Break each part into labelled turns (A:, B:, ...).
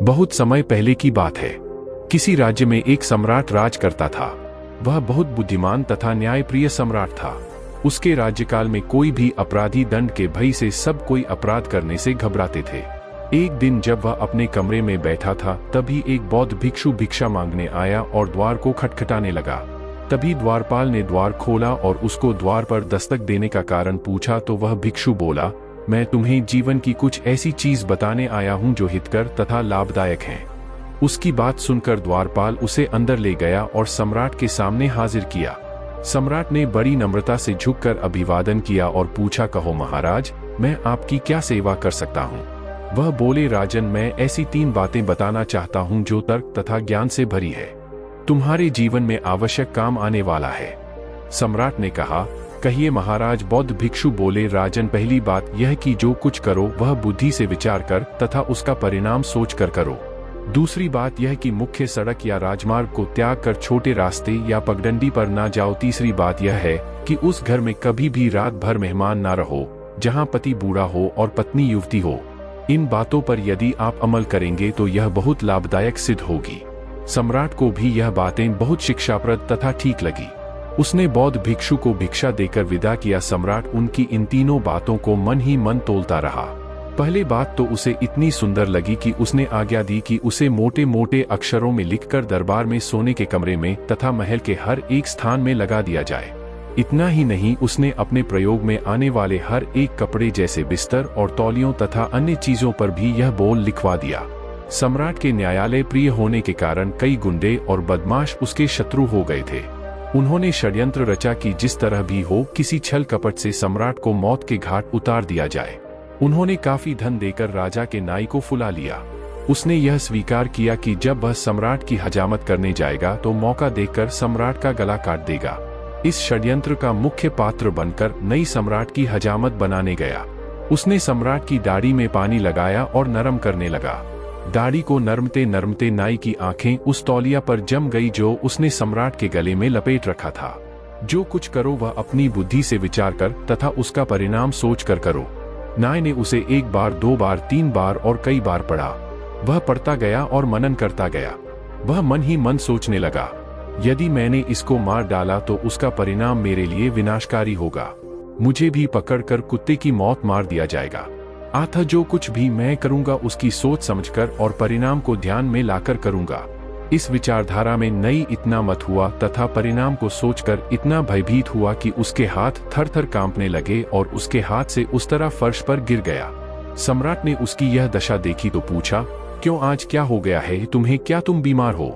A: बहुत समय पहले की बात है। किसी राज्य में एक सम्राट राज करता था। वह बहुत बुद्धिमान तथा न्यायप्रिय सम्राट था। उसके राज्यकाल में कोई भी अपराधी दंड के भय से सब कोई अपराध करने से घबराते थे। एक दिन जब वह अपने कमरे में बैठा था, तभी एक बौद्ध भिक्षु भिक्षा मांगने आया और द्वार को खटखटाने लगा। तभी द्वारपाल ने द्वार खोला और उसको द्वार पर दस्तक देने का कारण पूछा तो वह भिक्षु बोला, मैं तुम्हें जीवन की कुछ ऐसी चीज बताने आया हूं जो हितकर तथा लाभदायक है। उसकी बात सुनकर द्वारपाल उसे अंदर ले गया और सम्राट के सामने हाजिर किया। सम्राट ने बड़ी नम्रता से झुककर अभिवादन किया और पूछा, कहो महाराज, मैं आपकी क्या सेवा कर सकता हूँ। वह बोले, राजन, मैं ऐसी 3 बातें बताना चाहता हूँ जो तर्क तथा ज्ञान से भरी है, तुम्हारे जीवन में आवश्यक काम आने वाला है। सम्राट ने कहा, कहिए महाराज। बौद्ध भिक्षु बोले, राजन, पहली बात यह कि जो कुछ करो वह बुद्धि से विचार कर तथा उसका परिणाम सोच कर करो। दूसरी बात यह कि मुख्य सड़क या राजमार्ग को त्याग कर छोटे रास्ते या पगडंडी पर ना जाओ। तीसरी बात यह है कि उस घर में कभी भी रात भर मेहमान ना रहो जहां पति बूढ़ा हो और पत्नी युवती हो। इन बातों पर यदि आप अमल करेंगे तो यह बहुत लाभदायक सिद्ध होगी। सम्राट को भी यह बातें बहुत शिक्षाप्रद तथा ठीक लगी। उसने बौद्ध भिक्षु को भिक्षा देकर विदा किया। सम्राट उनकी इन तीनों बातों को मन ही मन तोलता रहा। पहली बात तो उसे इतनी सुंदर लगी कि उसने आज्ञा दी कि उसे मोटे मोटे अक्षरों में लिखकर दरबार में सोने के कमरे में तथा महल के हर एक स्थान में लगा दिया जाए। इतना ही नहीं, उसने अपने प्रयोग में आने वाले हर एक कपड़े जैसे बिस्तर और तौलियों तथा अन्य चीजों पर भी यह बोल लिखवा दिया। सम्राट के न्यायालय प्रिय होने के कारण कई गुंडे और बदमाश उसके शत्रु हो गए थे। उन्होंने षड्यंत्र रचा कि जिस तरह भी हो किसी छल कपट से सम्राट को मौत के घाट उतार दिया जाए। उन्होंने काफी धन देकर राजा के नाई को फुला लिया। उसने यह स्वीकार किया कि जब वह सम्राट की हजामत करने जाएगा तो मौका देखकर सम्राट का गला काट देगा। इस षड्यंत्र का मुख्य पात्र बनकर नई सम्राट की हजामत बनाने गया। उसने सम्राट की दाढ़ी में पानी लगाया और नरम करने लगा। दाढ़ी को नरमते नरमते नाई की आंखें उस तौलिया पर जम गई जो उसने सम्राट के गले में लपेट रखा था। जो कुछ करो वह अपनी बुद्धि से विचार कर तथा उसका परिणाम सोच कर करो। नाई ने उसे 1 बार, 2 बार, 3 बार और कई बार पढ़ा। वह पढ़ता गया और मनन करता गया। वह मन ही मन सोचने लगा, यदि मैंने इसको मार डाला तो उसका परिणाम मेरे लिए विनाशकारी होगा। मुझे भी पकड़कर कुत्ते की मौत मार दिया जाएगा। अतः जो कुछ भी मैं करूंगा उसकी सोच समझकर और परिणाम को ध्यान में लाकर करूंगा। इस विचारधारा में नई इतना मत हुआ तथा परिणाम को सोचकर इतना भयभीत हुआ कि उसके हाथ थर थर कांपने लगे और उसके हाथ से उस तरह फर्श पर गिर गया। सम्राट ने उसकी यह दशा देखी तो पूछा, क्यों, आज क्या हो गया है तुम्हें? क्या तुम बीमार हो?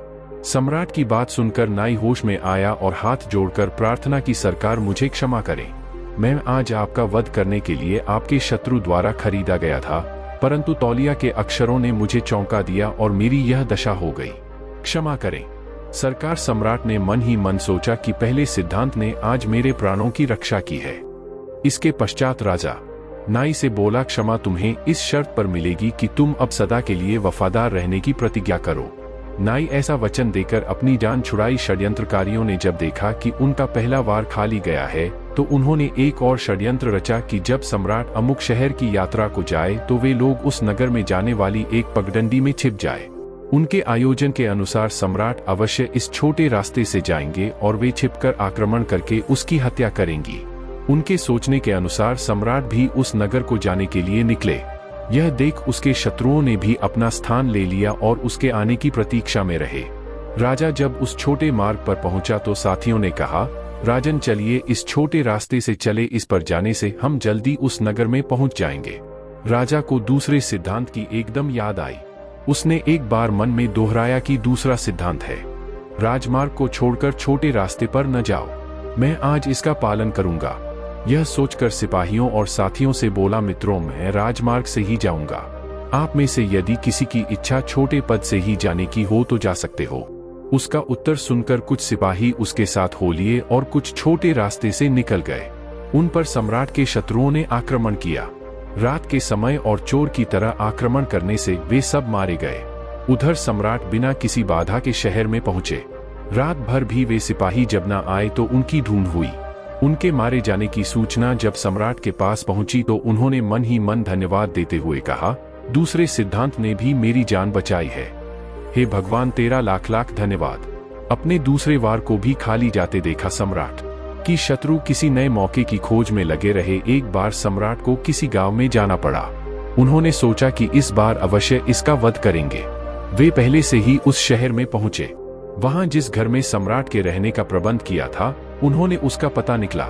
A: सम्राट की बात सुनकर नाई होश में आया और हाथ जोड़कर प्रार्थना की, सरकार मुझे क्षमा करें। मैं आज आपका वध करने के लिए आपके शत्रु द्वारा खरीदा गया था, परंतु तौलिया के अक्षरों ने मुझे चौंका दिया और मेरी यह दशा हो गई। क्षमा करें सरकार। सम्राट ने मन ही मन सोचा कि पहले सिद्धांत ने आज मेरे प्राणों की रक्षा की है। इसके पश्चात राजा नाई से बोला, क्षमा तुम्हें इस शर्त पर मिलेगी कि तुम अब सदा के लिए वफादार रहने की प्रतिज्ञा करो। नाई ऐसा वचन देकर अपनी जान छुड़ाई। षड्यंत्रकारियों ने जब देखा कि उनका पहला वार खाली गया है तो उन्होंने एक और षड्यंत्र रचा कि जब सम्राट अमुक शहर की यात्रा को जाए तो वे लोग उस नगर में जाने वाली एक पगडंडी में छिप जाए। उनके आयोजन के अनुसार सम्राट अवश्य इस छोटे रास्ते से जाएंगे और वे छिपकर आक्रमण करके उसकी हत्या करेंगी। उनके सोचने के अनुसार सम्राट भी उस नगर को जाने के लिए निकले। यह देख उसके शत्रुओं ने भी अपना स्थान ले लिया और उसके आने की प्रतीक्षा में रहे। राजा जब उस छोटे मार्ग पर पहुंचा तो साथियों ने कहा, राजन चलिए इस छोटे रास्ते से चले, इस पर जाने से हम जल्दी उस नगर में पहुंच जाएंगे। राजा को दूसरे सिद्धांत की एकदम याद आई। उसने एक बार मन में दोहराया कि दूसरा सिद्धांत है, राजमार्ग को छोड़कर छोटे रास्ते पर न जाओ। मैं आज इसका पालन करूंगा। यह सोचकर सिपाहियों और साथियों से बोला, मित्रों मैं राजमार्ग से ही जाऊंगा। आप में से यदि किसी की इच्छा छोटे पद से ही जाने की हो तो जा सकते हो। उसका उत्तर सुनकर कुछ सिपाही उसके साथ हो लिए और कुछ छोटे रास्ते से निकल गए। उन पर सम्राट के शत्रुओं ने आक्रमण किया। रात के समय और चोर की तरह आक्रमण करने से वे सब मारे गए। उधर सम्राट बिना किसी बाधा के शहर में पहुंचे। रात भर भी वे सिपाही जब न आए तो उनकी ढूंढ हुई। उनके मारे जाने की सूचना जब सम्राट के पास पहुंची तो उन्होंने मन ही मन धन्यवाद देते हुए कहा, दूसरे सिद्धांत ने भी मेरी जान बचाई है। हे भगवान, तेरा लाख लाख धन्यवाद। अपने दूसरे वार को भी खाली जाते देखा सम्राट कि शत्रु किसी नए मौके की खोज में लगे रहे। एक बार सम्राट को किसी गांव में जाना पड़ा। उन्होंने सोचा कि इस बार अवश्य इसका वध करेंगे। वे पहले से ही उस शहर में पहुंचे। वहां जिस घर में सम्राट के रहने का प्रबंध किया था, उन्होंने उसका पता निकला।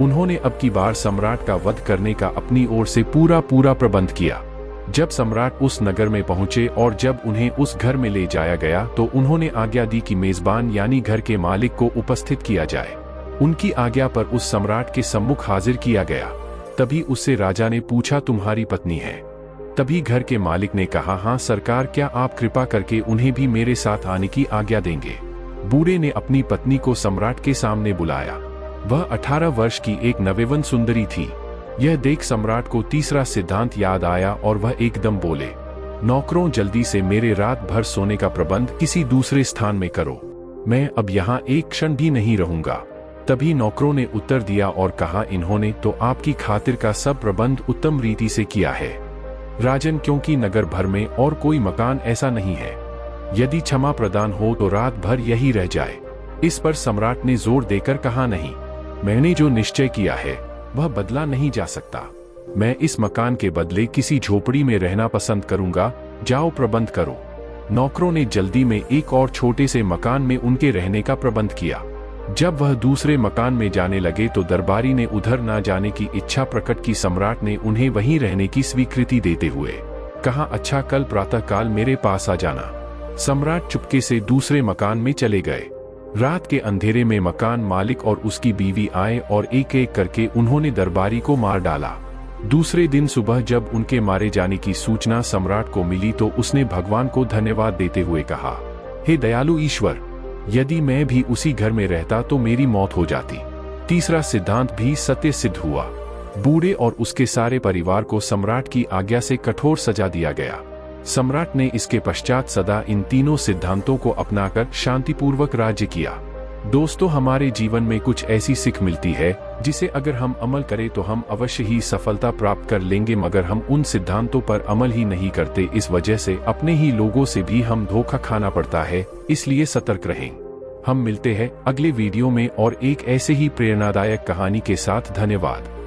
A: उन्होंने अब की बार सम्राट का वध करने का अपनी ओर से पूरा प्रबंध किया। जब सम्राट उस नगर में पहुंचे और जब उन्हें उस घर में ले जाया गया तो उन्होंने आज्ञा दी कि मेजबान यानी घर के मालिक को उपस्थित किया जाए। उनकी आज्ञा पर उस सम्राट के सम्मुख हाजिर किया गया। तभी उससे राजा ने पूछा, तुम्हारी पत्नी है? तभी घर के मालिक ने कहा, हाँ सरकार, क्या आप कृपा करके उन्हें भी मेरे साथ आने की आज्ञा देंगे? बूढ़े ने अपनी पत्नी को सम्राट के सामने बुलाया। वह 18 वर्ष की एक नवेवन सुंदरी थी। यह देख सम्राट को तीसरा सिद्धांत याद आया और वह एकदम बोले, नौकरों, जल्दी से मेरे रात भर सोने का प्रबंध किसी दूसरे स्थान में करो। मैं अब यहाँ एक क्षण भी नहीं रहूंगा। तभी नौकरों ने उत्तर दिया और कहा, इन्होंने तो आपकी खातिर का सब प्रबंध उत्तम रीति से किया है राजन, क्योंकि नगर भर में और कोई मकान ऐसा नहीं है। यदि क्षमा प्रदान हो तो रात भर यही रह जाए। इस पर सम्राट ने जोर देकर कहा, नहीं, मैंने जो निश्चय किया है वह बदला नहीं जा सकता। मैं इस मकान के बदले किसी झोपड़ी में रहना पसंद करूंगा। जाओ प्रबंध करो। नौकरों ने जल्दी में एक और छोटे से मकान में उनके रहने का प्रबंध किया। जब वह दूसरे मकान में जाने लगे तो दरबारी ने उधर न जाने की इच्छा प्रकट की। सम्राट ने उन्हें वहीं रहने की स्वीकृति देते हुए कहा, अच्छा, कल प्रातःकाल मेरे पास आ जाना। सम्राट चुपके से दूसरे मकान में चले गए। रात के अंधेरे में मकान मालिक और उसकी बीवी आए और एक एक करके उन्होंने दरबारी को मार डाला। दूसरे दिन सुबह जब उनके मारे जाने की सूचना सम्राट को मिली तो उसने भगवान को धन्यवाद देते हुए कहा, हे दयालु ईश्वर, यदि मैं भी उसी घर में रहता तो मेरी मौत हो जाती। तीसरा सिद्धांत भी सत्य सिद्ध हुआ। बूढ़े और उसके सारे परिवार को सम्राट की आज्ञा से कठोर सजा दिया गया। सम्राट ने इसके पश्चात सदा इन तीनों सिद्धांतों को अपनाकर शांतिपूर्वक राज्य किया। दोस्तों, हमारे जीवन में कुछ ऐसी सीख मिलती है जिसे अगर हम अमल करें तो हम अवश्य ही सफलता प्राप्त कर लेंगे, मगर हम उन सिद्धांतों पर अमल ही नहीं करते। इस वजह से अपने ही लोगों से भी हम धोखा खाना पड़ता है। इसलिए सतर्क रहें। हम मिलते हैं अगले वीडियो में और एक ऐसे ही प्रेरणादायक कहानी के साथ। धन्यवाद।